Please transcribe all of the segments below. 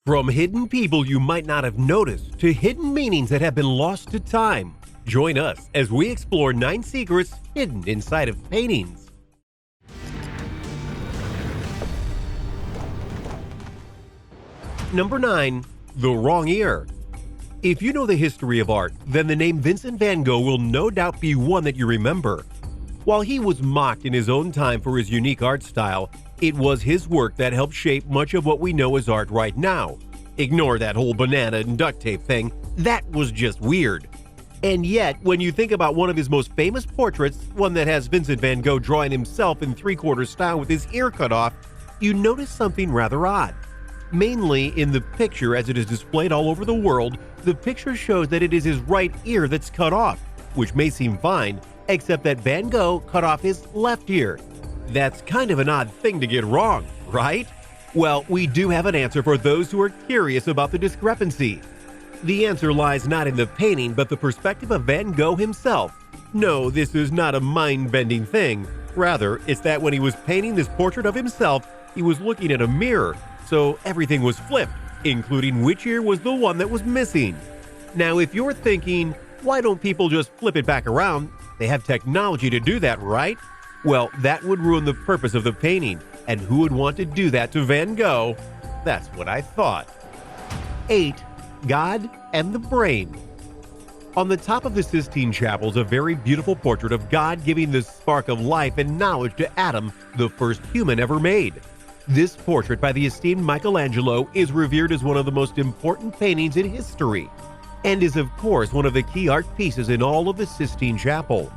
From hidden people you might not have noticed to hidden meanings that have been lost to time. Join us as we explore 9 secrets hidden inside of paintings. Number 9. The wrong ear. If you know the history of art, then the name Vincent Van Gogh will no doubt be one that you remember. While he was mocked in his own time for his unique art style, it was his work that helped shape much of what we know as art right now. Ignore that whole banana and duct tape thing, that was just weird. And yet, when you think about one of his most famous portraits, one that has Vincent Van Gogh drawing himself in three-quarter style with his ear cut off, you notice something rather odd. Mainly in the picture as it is displayed all over the world, the picture shows that it is his right ear that's cut off, which may seem fine, except that Van Gogh cut off his left ear. That's kind of an odd thing to get wrong, right? Well, we do have an answer for those who are curious about the discrepancy. The answer lies not in the painting, but the perspective of Van Gogh himself. No, this is not a mind-bending thing. Rather, it's that when he was painting this portrait of himself, he was looking at a mirror, so everything was flipped, including which ear was the one that was missing. Now, if you're thinking, why don't people just flip it back around? They have technology to do that, right? Well, that would ruin the purpose of the painting, and who would want to do that to Van Gogh? That's what I thought. 8. God and the Brain. On the top of the Sistine Chapel is a very beautiful portrait of God giving the spark of life and knowledge to Adam, the first human ever made. This portrait by the esteemed Michelangelo is revered as one of the most important paintings in history, and is of course one of the key art pieces in all of the Sistine Chapel.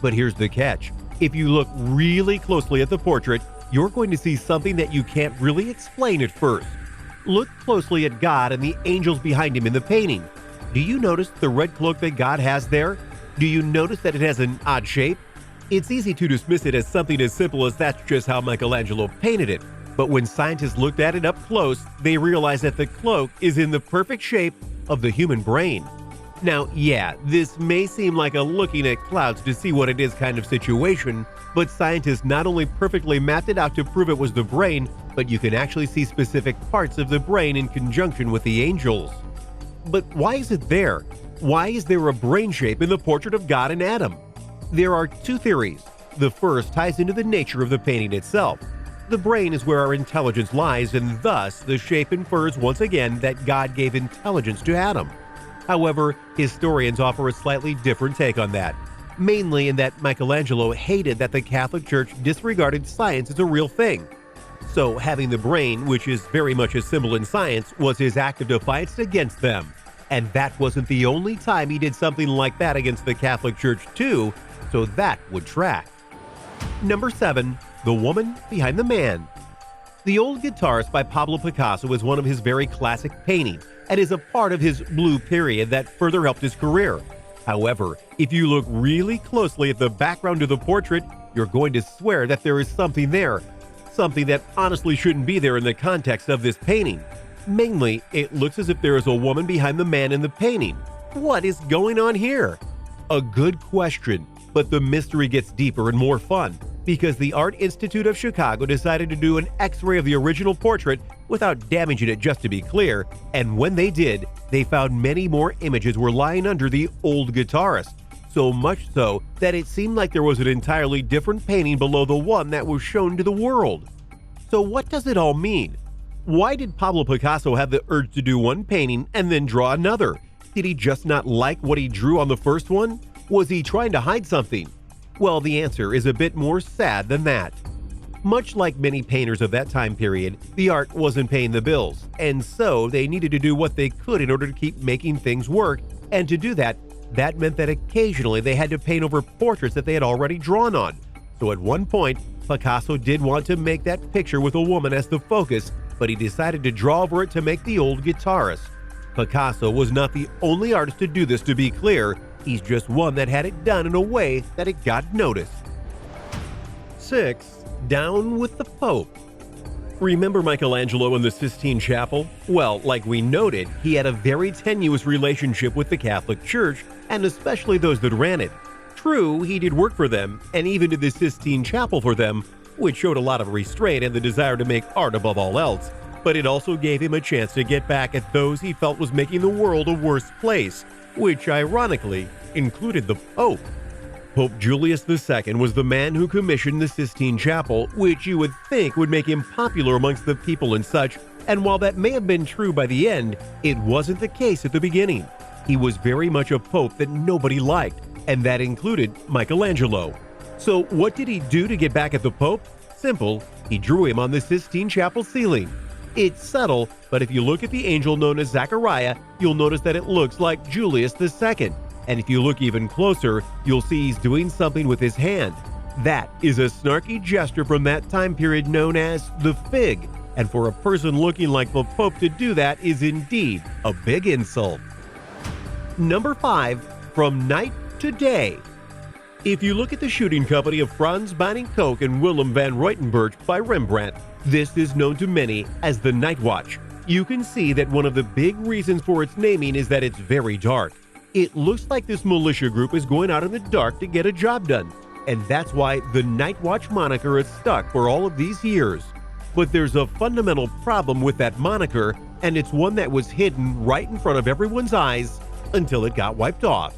But here's the catch. If you look really closely at the portrait, you're going to see something that you can't really explain at first. Look closely at God and the angels behind him in the painting. Do you notice the red cloak that God has there? Do you notice that it has an odd shape? It's easy to dismiss it as something as simple as that's just how Michelangelo painted it. But when scientists looked at it up close, they realized that the cloak is in the perfect shape of the human brain. Now, yeah, this may seem like a looking at clouds to see what it is kind of situation, but scientists not only perfectly mapped it out to prove it was the brain, but you can actually see specific parts of the brain in conjunction with the angels. But why is it there? Why is there a brain shape in the portrait of God and Adam? There are 2 theories. The first ties into the nature of the painting itself. The brain is where our intelligence lies, and thus the shape infers once again that God gave intelligence to Adam. However, historians offer a slightly different take on that, mainly in that Michelangelo hated that the Catholic Church disregarded science as a real thing. So having the brain, which is very much a symbol in science, was his act of defiance against them. And that wasn't the only time he did something like that against the Catholic Church too, so that would track. Number 7. The Woman Behind the Man. The Old Guitarist by Pablo Picasso is one of his very classic paintings and is a part of his blue period that further helped his career. However, if you look really closely at the background of the portrait, you're going to swear that there is something there, something that honestly shouldn't be there in the context of this painting. Mainly, it looks as if there is a woman behind the man in the painting. What is going on here? A good question, but the mystery gets deeper and more fun, because the Art Institute of Chicago decided to do an X-ray of the original portrait without damaging it, just to be clear, and when they did, they found many more images were lying under the old guitarist, so much so that it seemed like there was an entirely different painting below the one that was shown to the world. So what does it all mean? Why did Pablo Picasso have the urge to do one painting and then draw another? Did he just not like what he drew on the first one? Was he trying to hide something? Well, the answer is a bit more sad than that. Much like many painters of that time period, the art wasn't paying the bills, and so they needed to do what they could in order to keep making things work, and to do that, that meant that occasionally they had to paint over portraits that they had already drawn on. So at one point, Picasso did want to make that picture with a woman as the focus, but he decided to draw over it to make the old guitarist. Picasso was not the only artist to do this, to be clear. He's just one that had it done in a way that it got noticed. 6. Down with the Pope. Remember Michelangelo in the Sistine Chapel? Well, like we noted, he had a very tenuous relationship with the Catholic Church, and especially those that ran it. True, he did work for them, and even did the Sistine Chapel for them, which showed a lot of restraint and the desire to make art above all else. but it also gave him a chance to get back at those he felt was making the world a worse place, which ironically included the Pope. Pope Julius II was the man who commissioned the Sistine Chapel, which you would think would make him popular amongst the people and such, and while that may have been true by the end, it wasn't the case at the beginning. He was very much a pope that nobody liked, and that included Michelangelo. So what did he do to get back at the Pope? Simple, he drew him on the Sistine Chapel ceiling. It's subtle, but if you look at the angel known as Zachariah, you'll notice that it looks like Julius II. And if you look even closer, you'll see he's doing something with his hand. That is a snarky gesture from that time period known as the fig. And for a person looking like the Pope to do that is indeed a big insult. Number 5, From Night to Day. If you look at the shooting company of Frans van Gogh and Willem van Ruytenberg by Rembrandt, this is known to many as the Night Watch. You can see that one of the big reasons for its naming is that it's very dark. It looks like this militia group is going out in the dark to get a job done, and that's why the Night Watch moniker has stuck for all of these years. But there's a fundamental problem with that moniker, and it's one that was hidden right in front of everyone's eyes until it got wiped off.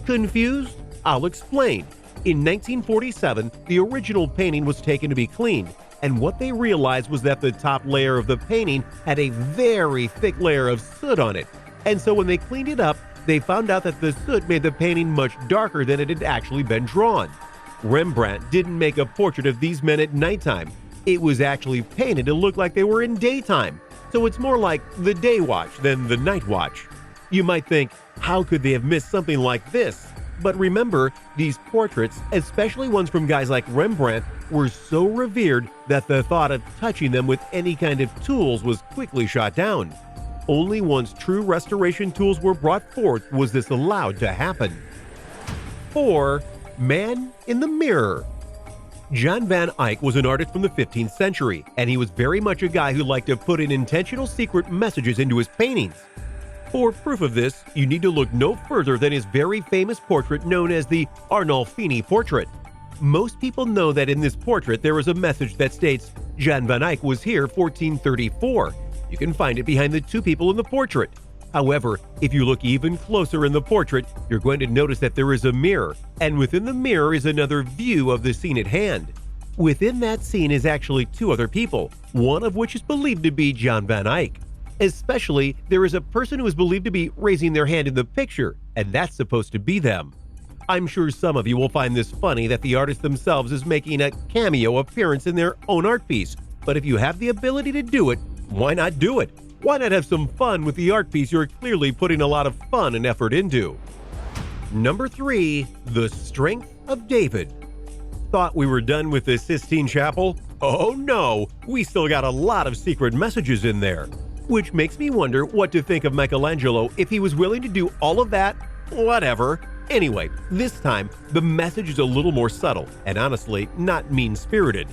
Confused? I'll explain. In 1947, the original painting was taken to be cleaned, and what they realized was that the top layer of the painting had a very thick layer of soot on it. And so when they cleaned it up, they found out that the soot made the painting much darker than it had actually been drawn. Rembrandt didn't make a portrait of these men at nighttime. It was actually painted to look like they were in daytime. So it's more like the day watch than the night watch. You might think, how could they have missed something like this? But remember, these portraits, especially ones from guys like Rembrandt, were so revered that the thought of touching them with any kind of tools was quickly shot down. Only once true restoration tools were brought forth was this allowed to happen. 4. Man in the Mirror. Jan van Eyck was an artist from the 15th century, and he was very much a guy who liked to put in intentional secret messages into his paintings. For proof of this, you need to look no further than his very famous portrait known as the Arnolfini portrait. Most people know that in this portrait there is a message that states, Jan van Eyck was here 1434. You can find it behind the two people in the portrait. However, if you look even closer in the portrait, you're going to notice that there is a mirror, and within the mirror is another view of the scene at hand. Within that scene is actually two other people, one of which is believed to be Jan van Eyck. Especially, there is a person who is believed to be raising their hand in the picture, and that's supposed to be them. I'm sure some of you will find this funny that the artist themselves is making a cameo appearance in their own art piece, but if you have the ability to do it, why not do it? Why not have some fun with the art piece you're clearly putting a lot of fun and effort into? Number 3, The Strength of David. Thought we were done with the Sistine Chapel? Oh no, we still got a lot of secret messages in there. Which makes me wonder what to think of Michelangelo if he was willing to do all of that. Whatever. Anyway, this time, the message is a little more subtle, and honestly, not mean-spirited.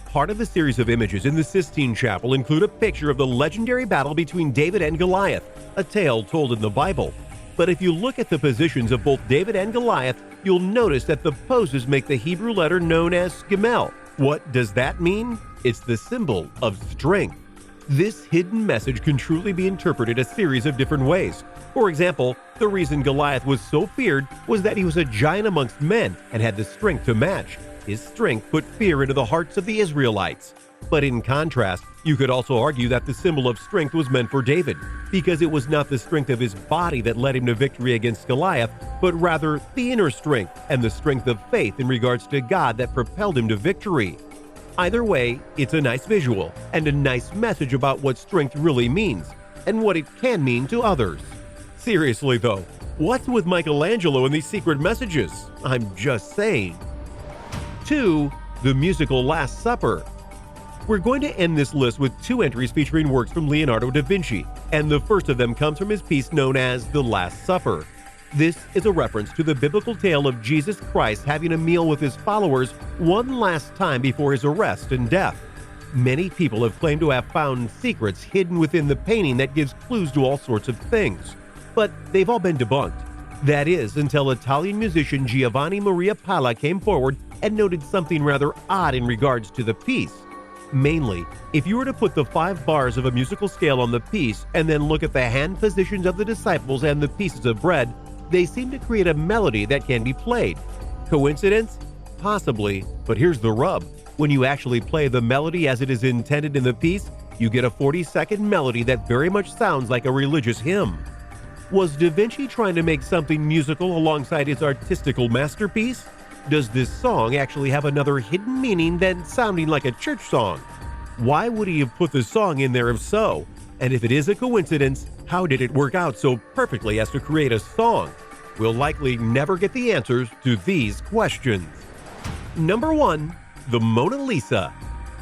Part of the series of images in the Sistine Chapel include a picture of the legendary battle between David and Goliath, a tale told in the Bible. But if you look at the positions of both David and Goliath, you'll notice that the poses make the Hebrew letter known as Gimel. What does that mean? It's the symbol of strength. This hidden message can truly be interpreted a series of different ways. For example, the reason Goliath was so feared was that he was a giant amongst men and had the strength to match. His strength put fear into the hearts of the Israelites. But in contrast, you could also argue that the symbol of strength was meant for David, because it was not the strength of his body that led him to victory against Goliath, but rather the inner strength and the strength of faith in regards to God that propelled him to victory. Either way, it's a nice visual and a nice message about what strength really means and what it can mean to others. Seriously though, what's with Michelangelo and these secret messages? I'm just saying. 2. The musical Last Supper. We're going to end this list with 2 entries featuring works from Leonardo da Vinci, and the first of them comes from his piece known as The Last Supper. This is a reference to the biblical tale of Jesus Christ having a meal with his followers one last time before his arrest and death. Many people have claimed to have found secrets hidden within the painting that gives clues to all sorts of things, but they've all been debunked. That is, until Italian musician Giovanni Maria Palla came forward and noted something rather odd in regards to the piece. Mainly, if you were to put the 5 bars of a musical scale on the piece and then look at the hand positions of the disciples and the pieces of bread, they seem to create a melody that can be played. Coincidence? Possibly, but here's the rub. When you actually play the melody as it is intended in the piece, you get a 40-second melody that very much sounds like a religious hymn. Was Da Vinci trying to make something musical alongside his artistical masterpiece? Does this song actually have another hidden meaning than sounding like a church song? Why would he have put the song in there if so? And if it is a coincidence, how did it work out so perfectly as to create a song? We'll likely never get the answers to these questions. Number 1. The Mona Lisa.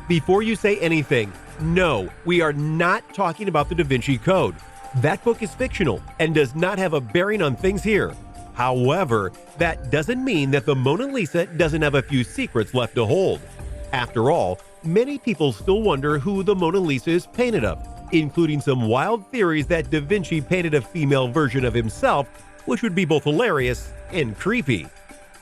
Before you say anything, no, we are not talking about the Da Vinci Code. That book is fictional and does not have a bearing on things here. However, that doesn't mean that the Mona Lisa doesn't have a few secrets left to hold. After all, many people still wonder who the Mona Lisa is painted of, including some wild theories that Da Vinci painted a female version of himself, which would be both hilarious and creepy.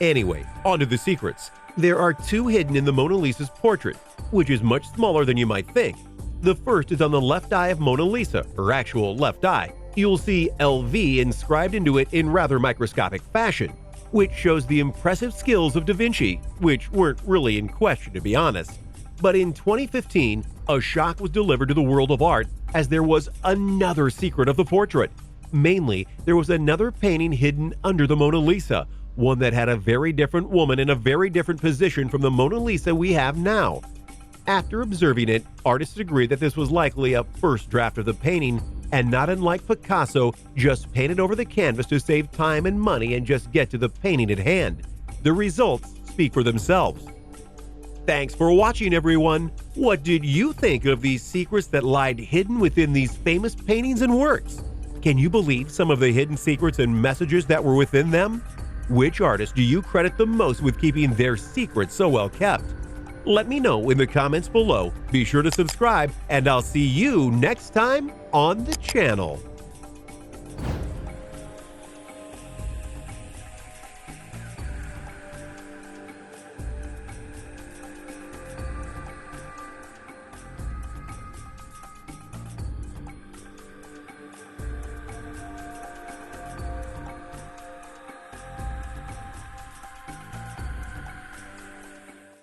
Anyway, on to the secrets. There are 2 hidden in the Mona Lisa's portrait, which is much smaller than you might think. The first is on the left eye of Mona Lisa, her actual left eye. You'll see LV inscribed into it in rather microscopic fashion, which shows the impressive skills of Da Vinci, which weren't really in question to be honest. But in 2015, a shock was delivered to the world of art as there was another secret of the portrait. Mainly, there was another painting hidden under the Mona Lisa, one that had a very different woman in a very different position from the Mona Lisa we have now. After observing it, artists agreed that this was likely a first draft of the painting, and not unlike Picasso, just painted over the canvas to save time and money and just get to the painting at hand. The results speak for themselves. Thanks for watching, everyone! What did you think of these secrets that lied hidden within these famous paintings and works? Can you believe some of the hidden secrets and messages that were within them? Which artist do you credit the most with keeping their secrets so well kept? Let me know in the comments below. Be sure to subscribe, and I'll see you next time on the channel.